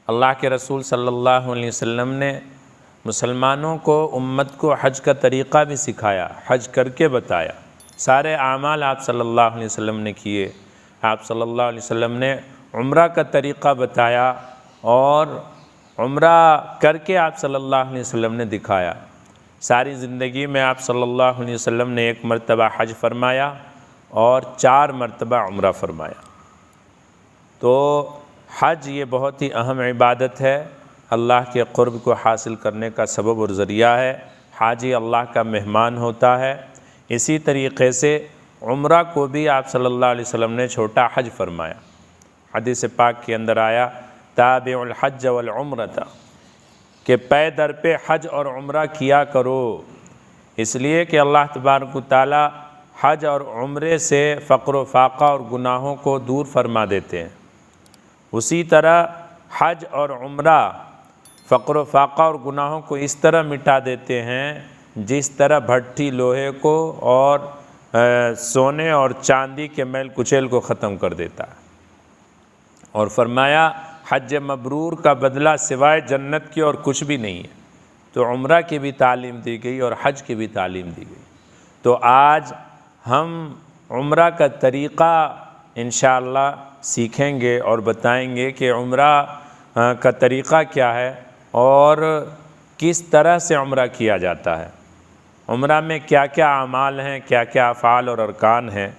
अल्लाह के रसूल सल्लल्लाहु अलैहि वसल्लम ने मुसलमानों को, उम्मत को हज का तरीक़ा भी सिखाया, हज करके बताया। सारे आमाल आप सल्लल्लाहु अलैहि वसल्लम ने किए। आप सल्लल्लाहु अलैहि वसल्लम ने उम्रा का तरीक़ा बताया और उम्रा करके आप सल्लल्लाहु अलैहि वसल्लम ने दिखाया। सारी ज़िंदगी में आप सल्लल्लाहु अलैहि वसल्लम ने 1 मरतबा हज फरमाया और 4 मरतबा उम्रा फरमाया। तो हज ये बहुत ही अहम इबादत है, अल्लाह के क़ुर्ब को हासिल करने का सबब और ज़रिया है। हाजी अल्लाह का मेहमान होता है। इसी तरीक़े से उम्रा को भी आप सल्लल्लाहु अलैहि वसल्लम ने छोटा हज फरमाया। हदीस पाक के अंदर आया ताबिउल हज वल उम्रता, कि पै दर पे हज और उम्रा किया करो, इसलिए कि अल्लाह तबारक व तआला हज और उम्रे से फ़क़्र व फ़ाक़ा और गुनाहों को दूर फरमा देते हैं। उसी तरह हज और उम्रा फ़क़्र व फ़ाक़ा और गुनाहों को इस तरह मिटा देते हैं जिस तरह भट्ठी लोहे को और सोने और चांदी के मैल कुचैल को ख़त्म कर देता है। और फरमाया हज मबरूर का बदला सिवाय जन्नत की और कुछ भी नहीं है। तो उम्रा की भी तालीम दी गई और हज की भी तालीम दी गई। तो आज हम उम्रा का तरीक़ा इंशाअल्लाह सीखेंगे और बताएंगे कि उम्रा का तरीक़ा क्या है और किस तरह से उम्रा किया जाता है, उम्रा में क्या क्या अमाल हैं, क्या क्या अफ़ाल और अरकान हैं।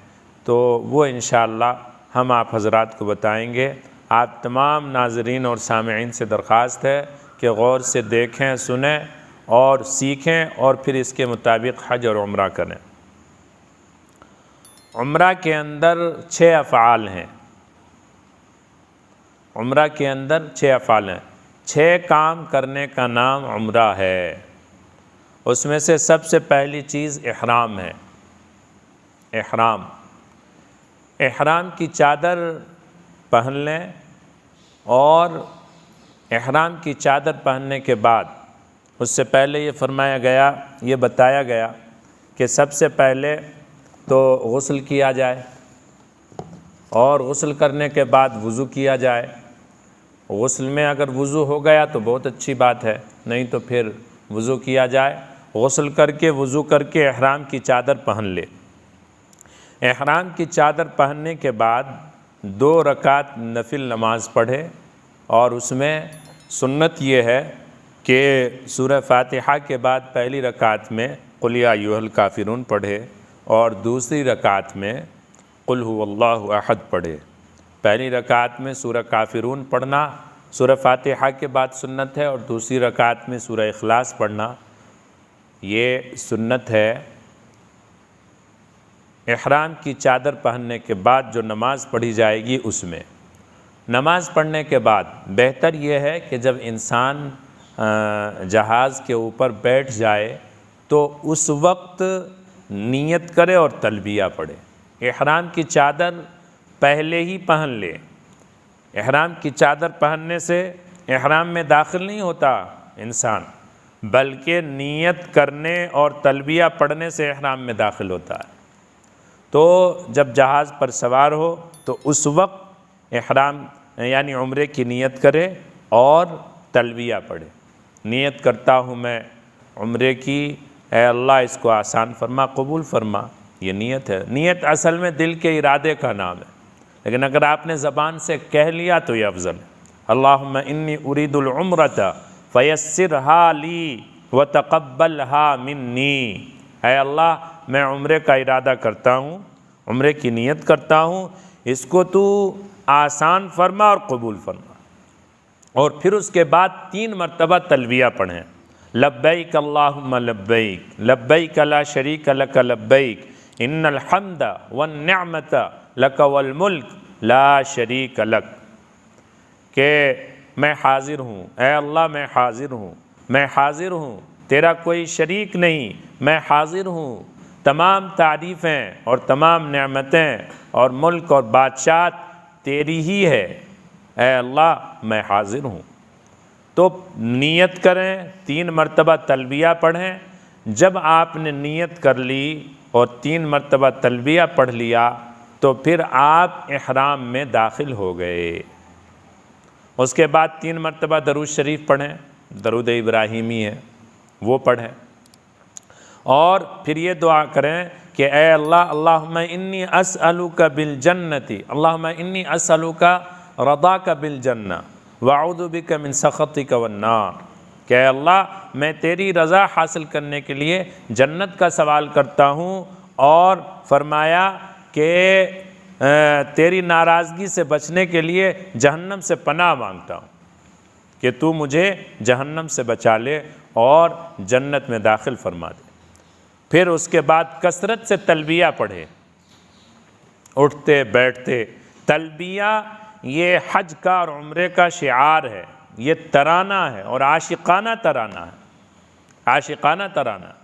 तो वो इंशाअल्लाह हम आप हज़रात को बताएंगे। आप तमाम नाज़रीन और सामईन से दरख्वास्त है कि गौर से देखें, सुनें और सीखें और फिर इसके मुताबिक हज और उम्रा करें। उम्रा के अंदर 6 अफ़आल हैं। उम्रा के अंदर 6 अफ़आल हैं। 6 काम करने का नाम उम्रा है। उसमें से सबसे पहली चीज़ इहराम है। इहराम, इहराम की चादर पहन लें और इहराम की चादर पहनने के बाद उससे पहले ये फरमाया गया, ये बताया गया कि सबसे पहले तो गुस्ल किया जाए और गुस्ल करने के बाद वज़ू किया जाए। गुस्ल में अगर वज़ू हो गया तो बहुत अच्छी बात है, नहीं तो फिर वज़ू किया जाए। गुस्ल करके वज़ू करके इहराम की चादर पहन ले। इहराम की चादर पहनने के बाद 2 रकात नफिल नमाज पढ़े और उसमें सुन्नत ये है कि सूरह फ़ातिहा के बाद पहली रकात में कुल या अय्युहल काफ़िरून पढ़े और दूसरी रकात में कुल हुवल्लाहु अहद पढ़े। पहली रकात में सूरह काफ़िरून पढ़ना सूरह फ़ातिहा के बाद सुन्नत है और दूसरी रकात में सूरह इखलास पढ़ना ये सुन्नत है। इहराम की चादर पहनने के बाद जो नमाज़ पढ़ी जाएगी उसमें, नमाज़ पढ़ने के बाद बेहतर यह है कि जब इंसान जहाज़ के ऊपर बैठ जाए तो उस वक्त नियत करे और तलबिया पढ़े। इहराम की चादर पहले ही पहन ले। इहराम की चादर पहनने से इहराम में दाखिल नहीं होता इंसान, बल्कि नियत करने और तलबिया पढ़ने से इहराम में दाखिल होता है। तो जब जहाज़ पर सवार हो तो उस वक्त इहराम यानी उम्रे की नियत करे और तलबिया पढ़े। नियत करता हूँ मैं उम्रे की, ऐ अल्लाह इसको आसान फरमा, कबूल फरमा, ये नियत है। नियत असल में दिल के इरादे का नाम है, लेकिन अगर आपने ज़बान से कह लिया तो ये अफजल है। अल्लाहुम्मा इन्नी उरीदुल उम्रता फयस्सिरहा ली व तक़ब्बलहा मिन्नी। ऐ अल्लाह मैं उम्रे का इरादा करता हूँ, उम्रे की नियत करता हूँ, इसको तू आसान फरमा और कबूल फरमा। और फिर उसके बाद 3 मरतबा तलबिया पढ़ें, लब्बैक अल्लाहुम्मा लब्बैक, लब्बैक ला शरीक लक लब्बैक, इन्नल हम्द वन निअमत लक वल मुल्क ला शरीक लक। के मैं हाजिर हूँ, ऐ अल्लाह मैं हाजिर हूँ, मैं हाजिर हूँ, तेरा कोई शरीक नहीं, मैं हाजिर हूँ। तमाम तारीफ़ें और तमाम नेमतें और मुल्क और बादशाह तेरी ही है, ऐ अल्लाह मैं हाजिर हूँ। तो नियत करें, 3 मरतबा तलबिया पढ़ें। जब आपने नियत कर ली और 3 मरतबा तलबिया पढ़ लिया तो फिर आप इहराम में दाखिल हो गए। उसके बाद 3 मरतबा दरूद शरीफ पढ़ें, दरूद इब्राहिमी है वो पढ़ें, और फिर ये दुआ करें कि ए अल्लाह, अल्लाहुम्मा इन्नी अस्अलुका बिल जन्नति, अल्लाहुम्मा इन्नी अस्अलुका रदाका बिल जन्ना व अऊज़ु बिका मिन सख़तिका वन नार, कि अल्लाह मैं तेरी रज़ा हासिल करने के लिए जन्नत का सवाल करता हूँ, और फरमाया कि तेरी नाराज़गी से बचने के लिए जहन्नम से पनाह मांगता हूँ, कि तू मुझे जहन्नम से बचा ले और जन्नत में दाखिल फरमा दे। फिर उसके बाद कसरत से तलबिया पढ़े, उठते बैठते। तलबिया ये हज का और उम्रे का शिआर है, ये तराना है और आशिकाना तराना है, आशिकाना तराना।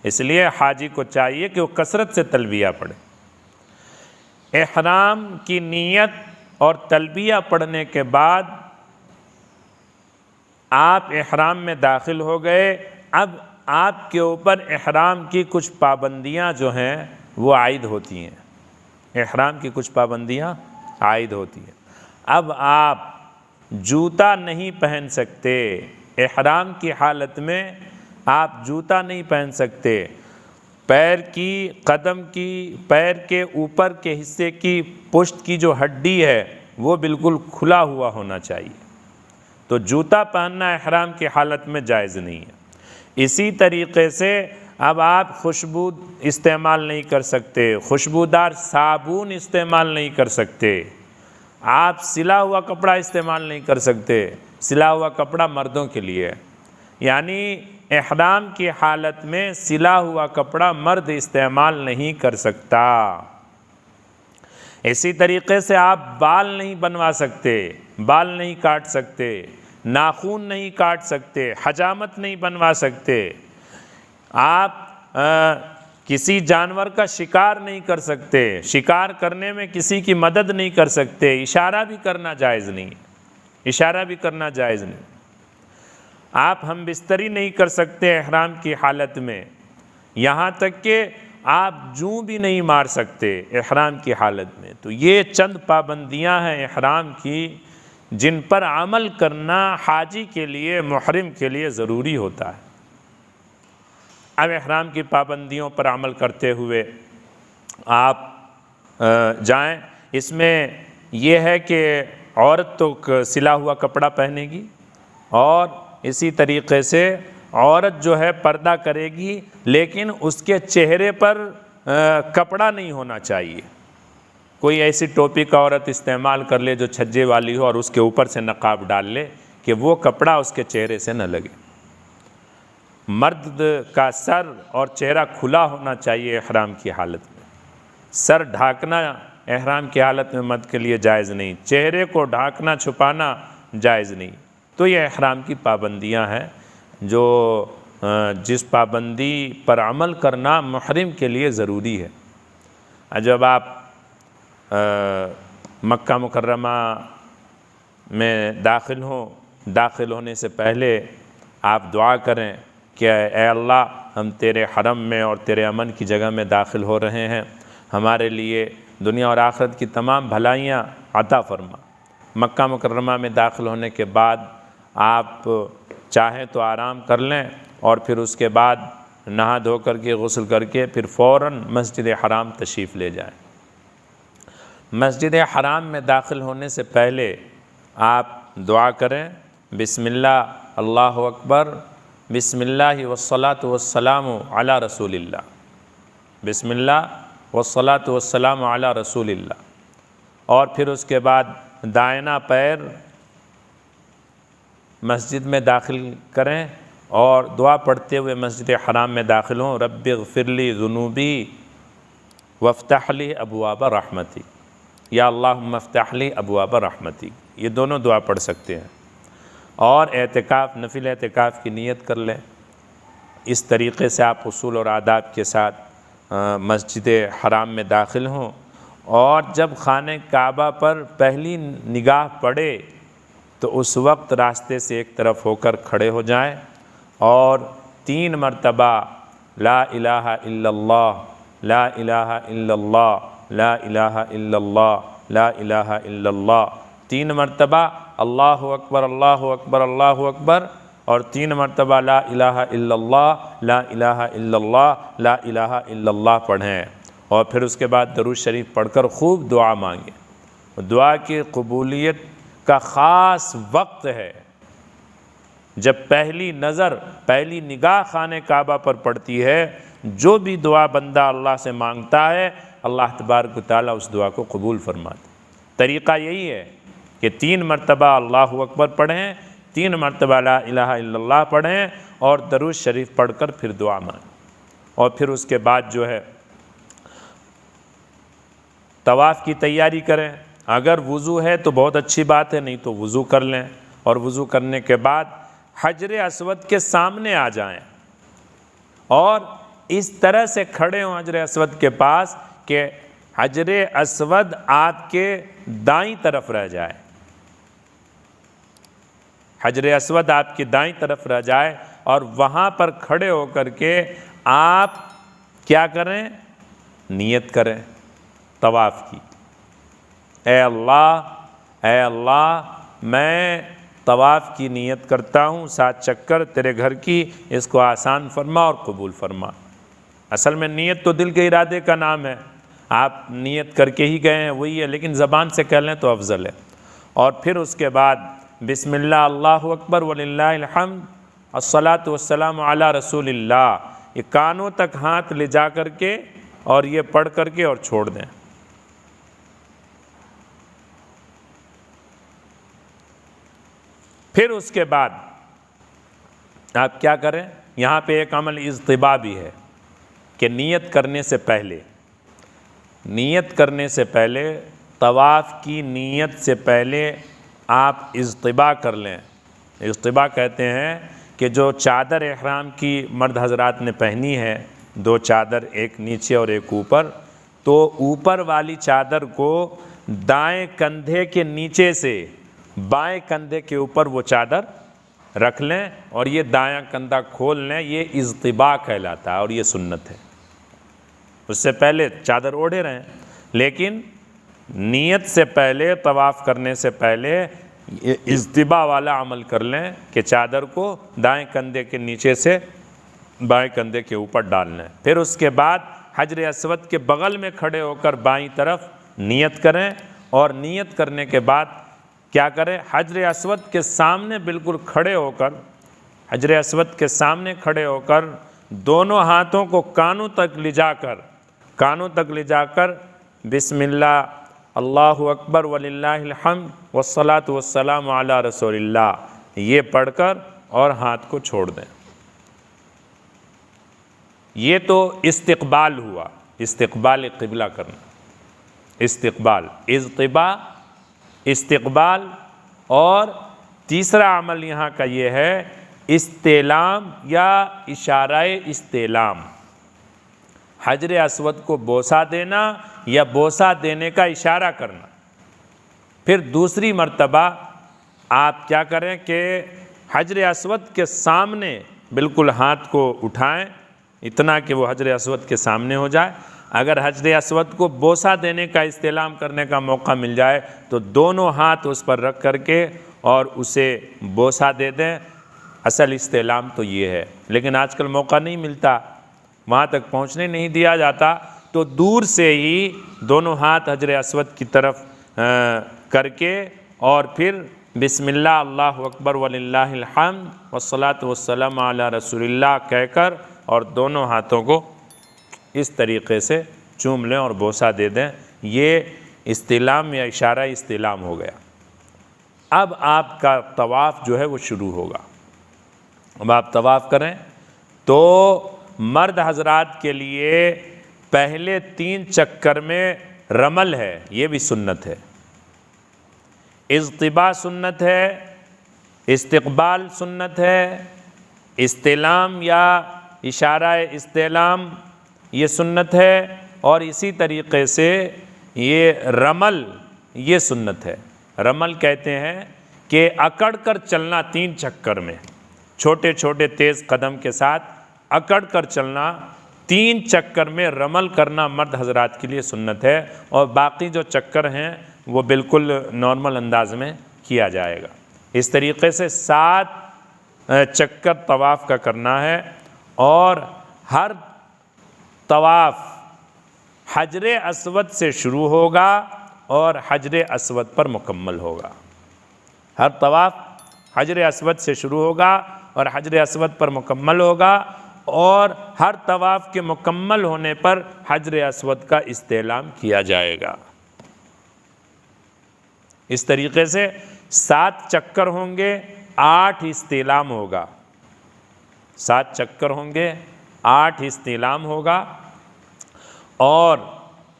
इसलिए हाजी को चाहिए कि वो कसरत से तलबिया पढ़े। इहराम की नीयत और तलबिया पढ़ने के बाद आप इहराम में दाखिल हो गए। अब आपके ऊपर इहराम की कुछ पाबंदियां जो हैं वो आयद होती हैं, इहराम की कुछ पाबंदियां आयद होती हैं। अब आप जूता नहीं पहन सकते, इहराम की हालत में आप जूता नहीं पहन सकते। पैर की, कदम की, पैर के ऊपर के हिस्से की पुश्त की जो हड्डी है वो बिल्कुल खुला हुआ होना चाहिए, तो जूता पहनना इहराम की हालत में जायज़ नहीं है। इसी तरीक़े से अब आप खुशबू इस्तेमाल नहीं कर सकते, खुशबूदार साबुन इस्तेमाल नहीं कर सकते, आप सिला हुआ कपड़ा इस्तेमाल नहीं कर सकते। सिला हुआ कपड़ा मर्दों के लिए है, यानी इहराम की हालत में सिला हुआ कपड़ा मर्द इस्तेमाल नहीं कर सकता। इसी तरीक़े से आप बाल नहीं बनवा सकते, बाल नहीं काट सकते, नाखून नहीं काट सकते, हजामत नहीं बनवा सकते। आप किसी जानवर का शिकार नहीं कर सकते, शिकार करने में किसी की मदद नहीं कर सकते, इशारा भी करना जायज़ नहीं, इशारा भी करना जायज़ नहीं। आप हम बिस्तरी नहीं कर सकते इहराम की हालत में, यहाँ तक कि आप जूं भी नहीं मार सकते इहराम की हालत में। तो ये चंद पाबंदियां हैं इहराम की, जिन पर अमल करना हाजी के लिए, मुहरिम के लिए ज़रूरी होता है। अब इहराम की पाबंदियों पर अमल करते हुए आप जाएं। इसमें यह है कि औरत तो सिला हुआ कपड़ा पहनेगी, और इसी तरीक़े से औरत जो है पर्दा करेगी, लेकिन उसके चेहरे पर कपड़ा नहीं होना चाहिए। कोई ऐसी टोपी का औरत इस्तेमाल कर ले जो छज्जे वाली हो और उसके ऊपर से नकाब डाल ले कि वो कपड़ा उसके चेहरे से न लगे। मर्द का सर और चेहरा खुला होना चाहिए इहराम की हालत में। सर ढाकना इहराम की हालत में मर्द के लिए जायज़ नहीं, चेहरे को ढाकना छुपाना जायज़ नहीं। तो ये इहराम की पाबंदियां हैं जो जिस पाबंदी पर अमल करना मुहरिम के लिए ज़रूरी है। जब आप मक्का मुकर्रमा में दाखिल हों, दाखिल होने से पहले आप दुआ करें कि ए अल्लाह, हम तेरे हरम में और तेरे अमन की जगह में दाखिल हो रहे हैं, हमारे लिए दुनिया और आखिरत की तमाम भलाइयाँ अता फरमा। मक्का मुकर्रमा में दाखिल होने के बाद आप चाहें तो आराम कर लें, और फिर उसके बाद नहा धो करके गुस्ल करके फिर फ़ौरन मस्जिद हराम तशरीफ़ ले जाएं। मस्जिद हराम में दाखिल होने से पहले आप दुआ करें, बिस्मिल्लाह अल्लाहु अकबर, बिस्मिल्लाह वस्सलातु वस्सलामु अला रसूलिल्लाह, बिस्मिल्लाह वस्सलातु वस्सलामु अला रसूलिल्लाह। और फिर उसके बाद दाहिना पैर मस्जिद में दाखिल करें और दुआ पढ़ते हुए मस्जिद हराम में दाखिल हों, रब्बिग़फिरली ज़ुनूबी वफ़्तहली अबवाब रहमती, या अल्लाहुम्मा फ़्तहली अबवाब रहमती। ये दोनों दुआ पढ़ सकते हैं। और एतिकाफ़, नफिल एतिकाफ़ की नीयत कर लें। इस तरीक़े से आप उसूल और आदाब के साथ मस्जिद हराम में दाखिल हों, और जब खाने काबा पर पहली निगाह पड़े तो उस वक्त रास्ते से एक तरफ होकर खड़े हो जाएं और 3 मरतबा ला इलाहा इल्लल्लाह, ला इलाहा इल्लल्लाह, ला इलाहा इल्लल्लाह, ला इलाहा इल्लल्लाह 3 मरतबा अल्लाहु अकबर अल्लाहु अकबर अल्लाहु अकबर, और 3 मरतबा ला इलाहा इल्लल्लाह ला इलाहा इल्लल्लाह ला इलाहा इल्लल्लाह पढ़ें। और फिर उसके बाद दरूद शरीफ पढ़कर खूब दुआ मांगें। दुआ की कबूलियत का ख़ास वक्त है जब पहली नज़र, पहली निगाह खाने काबा पर पड़ती है। जो भी दुआ बंदा अल्लाह से मांगता है, अल्लाह तबारक व तआला उस दुआ को कबूल फरमाता। तरीक़ा यही है कि 3 मरतबा अल्लाहु अकबर पढ़ें, 3 मरतबा ला इलाहा इल्लल्लाह पढ़ें और दरूद शरीफ पढ़कर फिर दुआ मांगें। और फिर उसके बाद जो है तवाफ़ की तैयारी करें। अगर वज़ू है तो बहुत अच्छी बात है, नहीं तो वज़ू कर लें। और वज़ू करने के बाद हजर अस्वद के सामने आ जाएं और इस तरह से खड़े हों हजर अस्वद के पास कि हजर अस्वद आपके दाईं तरफ रह जाए, हजर अस्वद आपकी दाईं तरफ रह जाए। और वहाँ पर खड़े होकर के आप क्या करें? नियत करें तवाफ़ की। ए अल्लाह, मैं तवाफ़ की नियत करता हूँ 7 चक्कर तेरे घर की, इसको आसान फरमा और कबूल फरमा। असल में नियत तो दिल के इरादे का नाम है, आप नियत करके ही गए हैं वही है, लेकिन ज़बान से कह लें तो अफजल है। और फिर उसके बाद बिस्मिल्लाह अल्लाहु अकबर वलिल्लाहिल हम्द अस्सलातु वस्सलामु अला रसूलिल्लाह, ये कानों तक हाथ ले जा कर के और ये पढ़ करके और छोड़ दें। फिर उसके बाद आप क्या करें? यहाँ पे एक अमल इज्तिबा भी है कि नियत करने से पहले तवाफ़ की नियत से पहले आप इज्तिबा कर लें। इज्तिबा कहते हैं कि जो चादर इहराम की मर्द हजरात ने पहनी है, 2 चादर, एक नीचे और एक ऊपर, तो ऊपर वाली चादर को दाएं कंधे के नीचे से बाएं कंधे के ऊपर वो चादर रख लें और ये दायां कंधा खोल लें। ये इज्तिबा कहलाता है और ये सुन्नत है। उससे पहले चादर ओढ़े रहें, लेकिन नियत से पहले, तवाफ़ करने से पहले ये इज्तिबा वाला अमल कर लें कि चादर को दाएं कंधे के नीचे से बाएं कंधे के ऊपर डाल लें। फिर उसके बाद हजर अस्वद के बगल में खड़े होकर बाईं तरफ नियत करें और नियत करने के बाद क्या करें? हजर अस्वद के सामने बिल्कुल खड़े होकर, हजर अस्वद के सामने खड़े होकर दोनों हाथों को कानों तक ले जाकर बिस्मिल्लाह अल्लाहु अकबर वलिल्लाहिल हम्द वस्सलातु वस्सलामु अला रसूलिल्लाह ये पढ़कर और हाथ को छोड़ दें। ये तो इस्तिक़बाल हुआ, इस्तिक़बाल क़िबला करना, इस्तिक़बाल, इस्तिक़बाल। और तीसरा अमल यहाँ का ये है इस्तेलाम या इशाराए इस्तेलाम, हजर अस्वद को बोसा देना या बोसा देने का इशारा करना। फिर दूसरी मर्तबा आप क्या करें कि हजर अस्वद के सामने बिल्कुल हाथ को उठाएं, इतना कि वो हजर अस्वद के सामने हो जाए। अगर हजर अस्वद को बोसा देने का इस्तेलाम करने का मौका मिल जाए तो दोनों हाथ उस पर रख करके और उसे बोसा दे दें। असल इस्तेलाम तो ये है, लेकिन आजकल मौका नहीं मिलता, वहाँ तक पहुँचने नहीं दिया जाता, तो दूर से ही दोनों हाथ हजर अस्वद की तरफ करके और फिर बिस्मिल्लाह अल्लाहु अकबर वलिल्लाहिल हम्द वस्सलातु वस्सलामु अला रसूलिल्लाह कहकर और दोनों हाथों को इस तरीक़े से चूम लें और बोसा दे दें। ये इस्तिलाम या इशारा इस्तिलाम हो गया। अब आपका तवाफ़ जो है वो शुरू होगा। अब आप तवाफ़ करें तो मर्द हजरात के लिए पहले 3 चक्कर में रमल है, ये भी सुन्नत है। इज्तिबा सुन्नत है, इस्तिक़बाल सुन्नत है, इस्तिलाम या इशारा इस्तिलाम ये सुन्नत है, और इसी तरीक़े से ये रमल ये सुन्नत है। रमल कहते हैं कि अकड़ कर चलना 3 चक्कर में, छोटे छोटे तेज़ कदम के साथ अकड़ कर चलना 3 चक्कर में रमल करना मर्द हजरात के लिए सुन्नत है। और बाकी जो चक्कर हैं वो बिल्कुल नॉर्मल अंदाज में किया जाएगा। इस तरीक़े से 7 चक्कर तवाफ़ का करना है और हर तवाफ़ हजरे अस्वद से शुरू होगा और हजरे अस्वद पर मुकम्मल होगा। हर तवाफ़ हजरे अस्वद से शुरू होगा और हजरे अस्वद पर मुकम्मल होगा और हर तवाफ़ के मुकम्मल होने पर हजरे अस्वद का इस्तेलाम किया जाएगा। इस तरीक़े से 7 चक्कर होंगे, 8 इस्तेलाम होगा। 7 चक्कर होंगे, 8 इस्तेलाम होगा और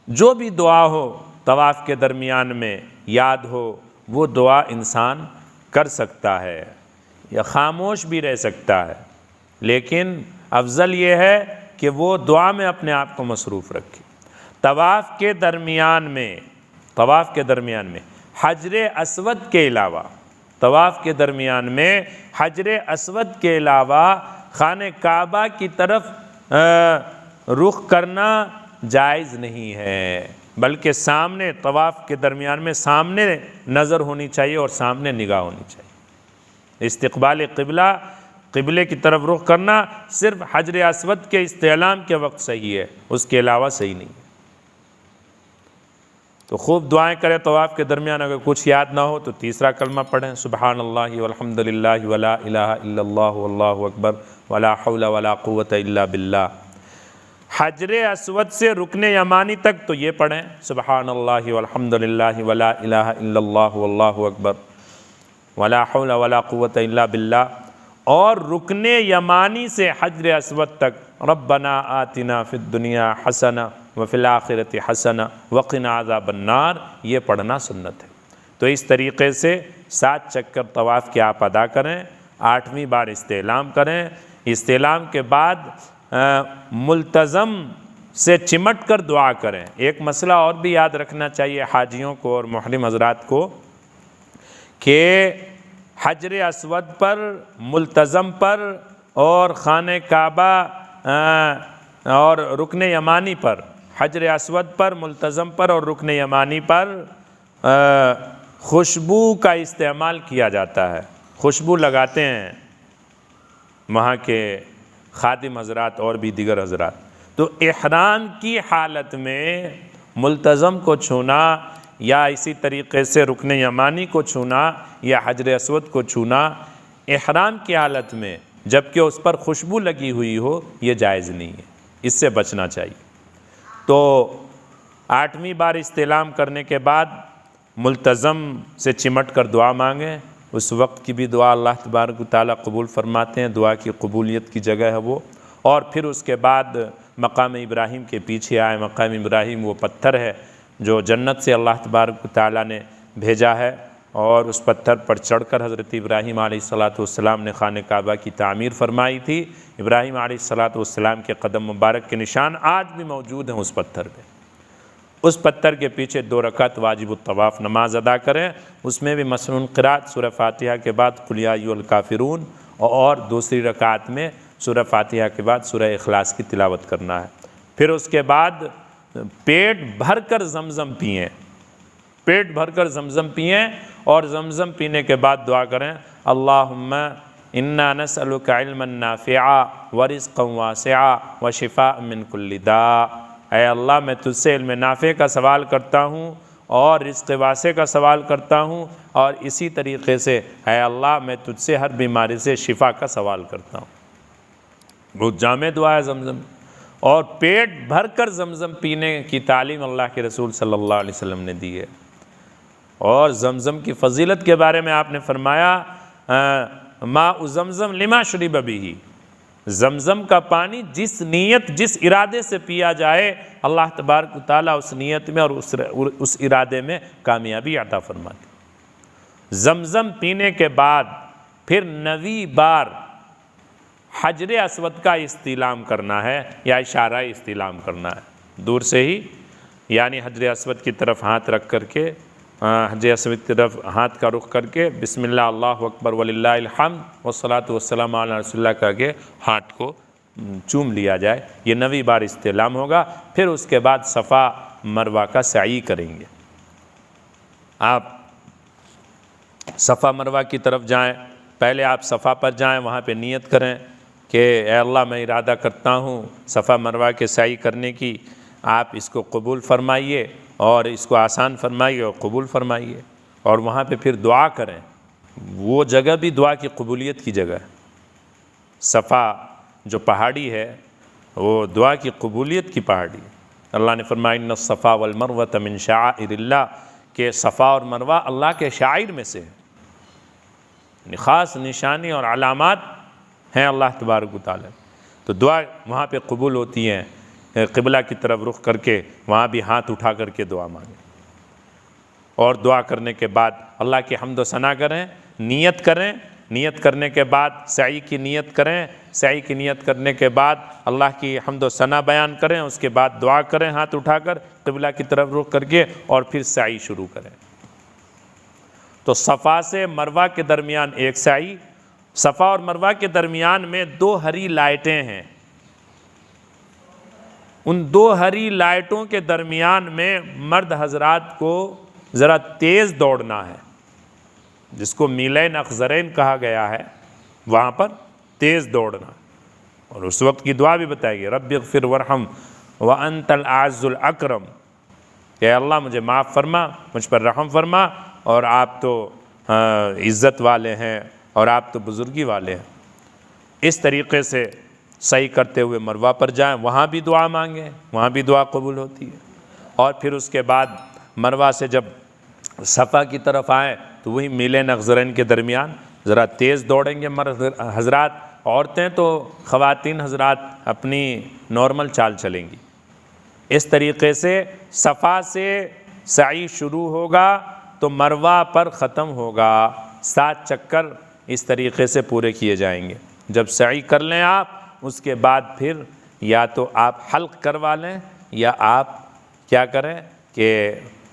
जो भी दुआ हो तवाफ़ के दरमियान में याद हो वो दुआ इंसान कर सकता है या ख़ामोश भी रह सकता है, लेकिन अफज़ल ये है कि वो दुआ में अपने आप को मसरूफ़ रखे। तवाफ़ के दरमियान में हजरे अस्वद के अलावा तवाफ़ के दरमियान में हजरे अस्वद के अलावा खाने काबा की तरफ रुख करना जायज़ नहीं है, बल्कि सामने तवाफ़ के दरमियान में सामने नज़र होनी चाहिए और सामने निगाह होनी चाहिए। इस्तिक़बाल क़िबले की तरफ रुख करना सिर्फ हजरे अस्वद के इस्तेलाम के वक्त सही है, उसके अलावा सही नहीं है। तो खूब दुआएं करें तवाफ़ के दरमियान। अगर कुछ याद ना हो तो तीसरा कलमा पढ़ें, सुबहानल्लाहि वल्हम्दुलिल्लाहि वला इलाहा इल्लल्लाहु वल्लाहु अकबर वला हौला वला कुव्वता इल्ला बिल्लाह। हजरे अस्वद से रुकने यमानी तक तो ये पढ़ें, सुबहानल्लाहि वल्हम्दुलिल्लाहि वला इलाहा इल्लल्लाहु वल्लाहु अकबर वला हौला वला कुव्वता इल्ला बिल्लाह। और रुकने यमानी से हजरे अस्वद तक रब्बना आतिना फिद दुनिया हसना व फिल आखिरति हसना वक़िना अज़ाबन्नार, ये पढ़ना सुन्नत है। तो इस तरीक़े से 7 चक्कर तवाफ़ के आप अदा करें, 8वीं बार इस्तेलाम करें। इस्तेलाम के बाद मुल्तज़म से चिमट कर दुआ करें। एक मसला और भी याद रखना चाहिए हाजियों को और मुहरिम हज़रात को कि हजरे अस्वद पर, मुल्तज़म पर और खाने काबा और रुकने यमानी पर, हजरे अस्वद पर, मुल्तज़म पर और रुकने यमानी पर खुशबू का इस्तेमाल किया जाता है। खुशबू लगाते हैं वहाँ के खादिम हज़रात और भी दीगर हज़रात। तो इहराम की हालत में मुल्तज़म को छूना या इसी तरीक़े से रुकने यमानी को छूना या हजरे अस्वद को छूना इहराम की हालत में, जबकि उस पर खुशबू लगी हुई हो, ये जायज़ नहीं है, इससे बचना चाहिए। तो 8वीं बार इस्तेलाम करने के बाद मुल्तज़म से चिमट कर दुआ मांगें। उस वक्त की भी दुआ अल्लाह तबारक व तआला कबूल फरमाते हैं, दुआ की कबूलियत की जगह है वो। और फिर उसके बाद मकाम इब्राहिम के पीछे आए। मकाम इब्राहिम वो पत्थर है जो जन्नत से अल्लाह तबारक व तआला ने भेजा है और उस पत्थर पर चढ़कर हज़रत इब्राहिम अलैहिस्सलाम ने खाने काबा की तामीर फरमाई थी। इब्राहिम अलैहिस्सलाम के कदम मुबारक के निशान आज भी मौजूद हैं उस पत्थर पे। उस पत्थर के पीछे 2 रकात वाजिब तवाफ़ नमाज अदा करें। उसमें भी मसनून क़िरात सूरह फ़ातिहा के बाद कुल या अय्युहल काफ़िरून और दूसरी रकात में सूरह फ़ातिहा के बाद सूरह इखलास की तिलावत करना है। फिर उसके बाद पेट भर कर ज़मज़म पिएँ, पेट भर कर ज़मज़म पिएँ और ज़मज़म पीने के बाद दुआ करें, अल्लाहुम्मा इन्ना नसअलुका इल्मन नाफ़िआ व रिज़्क़न वासिआ व शिफ़ाअ मिन कुल्लि दा। ऐ अल्लाह, मैं तुझसे इल्म नाफ़े का सवाल करता हूँ और रिज़्क़ वासे का सवाल करता हूँ और इसी तरीक़े से ऐ अल्लाह मैं तुझसे हर बीमारी से शिफ़ा का सवाल करता हूँ। बहुत जामे दुआ है ज़मज़म। और पेट भर कर ज़मज़म पीने की तालीम अल्लाह के रसूल सल्लल्लाहु अलैहि वसल्लम ने दी है। और ज़मज़म की फ़जीलत के बारे में आपने फरमाया, माउ ज़मज़म लिमा शुरिब बिही, ज़मज़म का पानी जिस नीयत जिस इरादे से पिया जाए अल्लाह तबारक व तआला उस नीयत में और उस इरादे में कामयाबी अता फरमाती। ज़मज़म पीने के बाद फिर 9वीं बार हजरे अस्वद का इस्तिलाम करना है या इशारा इस्तिलाम करना है दूर से ही, यानी हजरे अस्वद की तरफ हाथ रख करके, हजरे अस्वद की तरफ हाथ का रुख करके बिस्मिल्लाह अल्लाहु अकबर वलिल्लाहिल हम्द वस्सलातु वस्सलामु अला रसूलिल्लाह करके हाथ को चूम लिया जाए। ये 9वीं बार इस्तिलाम होगा। फिर उसके बाद सफ़ा मरवा का सई करेंगे। आप सफ़ा मरवा की तरफ जाएं, पहले आप सफ़ा पर जाएं, वहाँ पे नियत करें कि ऐ अल्लाह मैं इरादा करता हूँ सफ़ा मरवा के सई करने की, आप इसको कबूल फरमाइए और इसको आसान फरमाइए और कबूल फरमाइए। और वहाँ पे फिर दुआ करें, वो जगह भी दुआ की कबूलियत की जगह है। सफ़ा जो पहाड़ी है वो दुआ की कबूलियत की पहाड़ी है। अल्लाह ने फरमाया इन्ना सफ़ा वल मरवत मिन शाइरिल्लाह, के सफ़ा और मरवा अल्लाह के शाइर में से है, ख़ास निशानी और अलामात हैं अल्लाह तबारक व तआला। तो दुआ वहाँ पे कबूल होती हैं, क़िबला की तरफ रुख करके वहाँ भी हाथ उठा करके दुआ मांगें और दुआ करने के बाद अल्लाह की हम्द व सना करें, नियत करें। नियत करने के बाद सई की नियत करें, सई की नियत करने के बाद अल्लाह की हम्द व सना बयान करें, उसके बाद दुआ करें हाथ उठाकर क़िबला की तरफ रुख करके, और फिर सई शुरू करें। तो सफ़ा से मरवा के दरमियान एक सई, सफ़ा और मरवा के दरमियान में 2 हरी लाइटें हैं। उन 2 हरी लाइटों के दरमियान में मर्द हजरात को ज़रा तेज़ दौड़ना है, जिसको मीलैन अखज़रैन कहा गया है, वहाँ पर तेज़ दौड़ना। और उस वक्त की दुआ भी बताएगी, रब्बिग़फिर वरहम व अंतल आज़्ज़ुल अकरम, कि अल्लाह मुझे माफ़ फरमा, मुझ पर रहम फरमा, और आप तो इज़्ज़त वाले हैं और आप तो बुज़ुर्गी वाले हैं। इस तरीक़े से सही करते हुए मरवा पर जाएं, वहाँ भी दुआ मांगें, वहाँ भी दुआ कबूल होती है। और फिर उसके बाद मरवा से जब सफ़ा की तरफ आएँ तो वही मीलैन अखज़रैन के दरमियान ज़रा तेज़ दौड़ेंगे मर्द हजरात। औरतें तो ख़वातीन हजरात अपनी नॉर्मल चाल चलेंगी। इस तरीक़े से सफ़ा से सई शुरू होगा तो मरवा पर ख़त्म होगा। 7 चक्कर इस तरीक़े से पूरे किए जाएंगे। जब सई कर लें आप, उसके बाद फिर या तो आप हल्क़ करवा लें या आप क्या करें कि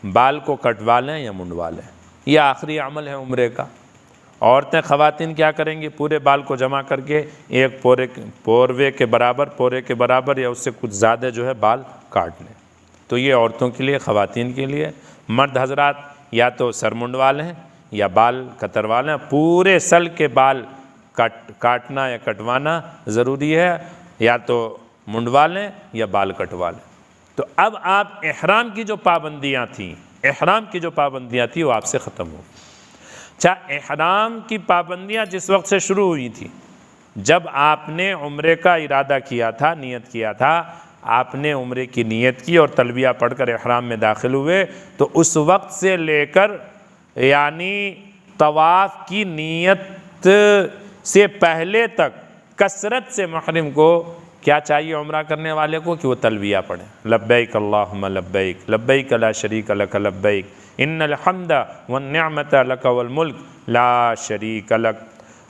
बाल को कटवा लें या मुंडवा लें। यह आखिरी अमल है उम्रे का। औरतें ख़वातीन क्या करेंगी, पूरे बाल को जमा करके एक पोरवे के बराबर या उससे कुछ ज़्यादा जो है बाल काट लें। तो ये औरतों के लिए, ख़वातीन के लिए। मर्द हजरात या तो सर मुंडवा लें या बाल कतरवा लें। पूरे सल के बाल काटना या कटवाना ज़रूरी है, या तो मुंडवा लें या बाल कटवा लें। तो अब आप इहराम की जो पाबंदियाँ थीं, वो आपसे ख़त्म हो। अच्छा, इहराम की पाबंदियाँ जिस वक्त से शुरू हुई थी, जब आपने उम्रे का इरादा किया था, नियत किया था, आपने उम्रे की नियत की और तलबिया पढ़कर इहराम में दाखिल हुए, तो उस वक्त से लेकर यानी तवाफ़ की नियत से पहले तक कसरत से महरिम को क्या चाहिए उम्रा करने वाले को, कि वो तलबिया पढ़े, लब्बैक अल्लाहुम्मा लब्बैक, लब्बैक ला शरीक लक लब्बैक, इन्नल हम्दा वन निअमत लक वल मुल्क ला शरीक लक।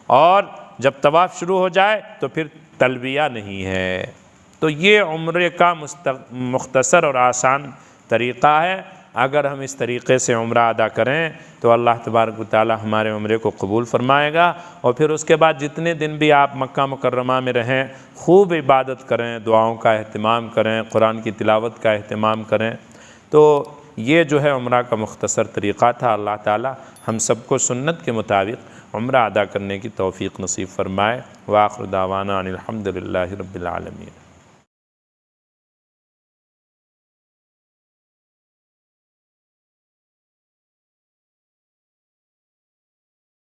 और जब तवाफ़ शुरू हो जाए तो फिर तलबिया नहीं है। तो ये उम्रे का मुख्तसर और आसान तरीक़ा है। अगर हम इस तरीक़े से उम्रा अदा करें तो अल्लाह तबारक व तआला हमारे उम्रे को कबूल फरमाएगा। और फिर उसके बाद जितने दिन भी आप मक्का मुकर्रमा में रहें, खूब इबादत करें, दुआओं का अहतमाम करें, कुरान की तिलावत का अहतमाम करें। तो ये जो है उम्रा का मुख्तसर तरीक़ा था। अल्लाह ताला हम सबको सुन्नत के मुताबिक उम्रा अदा करने की तौफ़ीक़ नसीब फ़रमाए। व आखिर दावाना अनिल हम्दुलिल्लाहि रब्बिल आलमीन।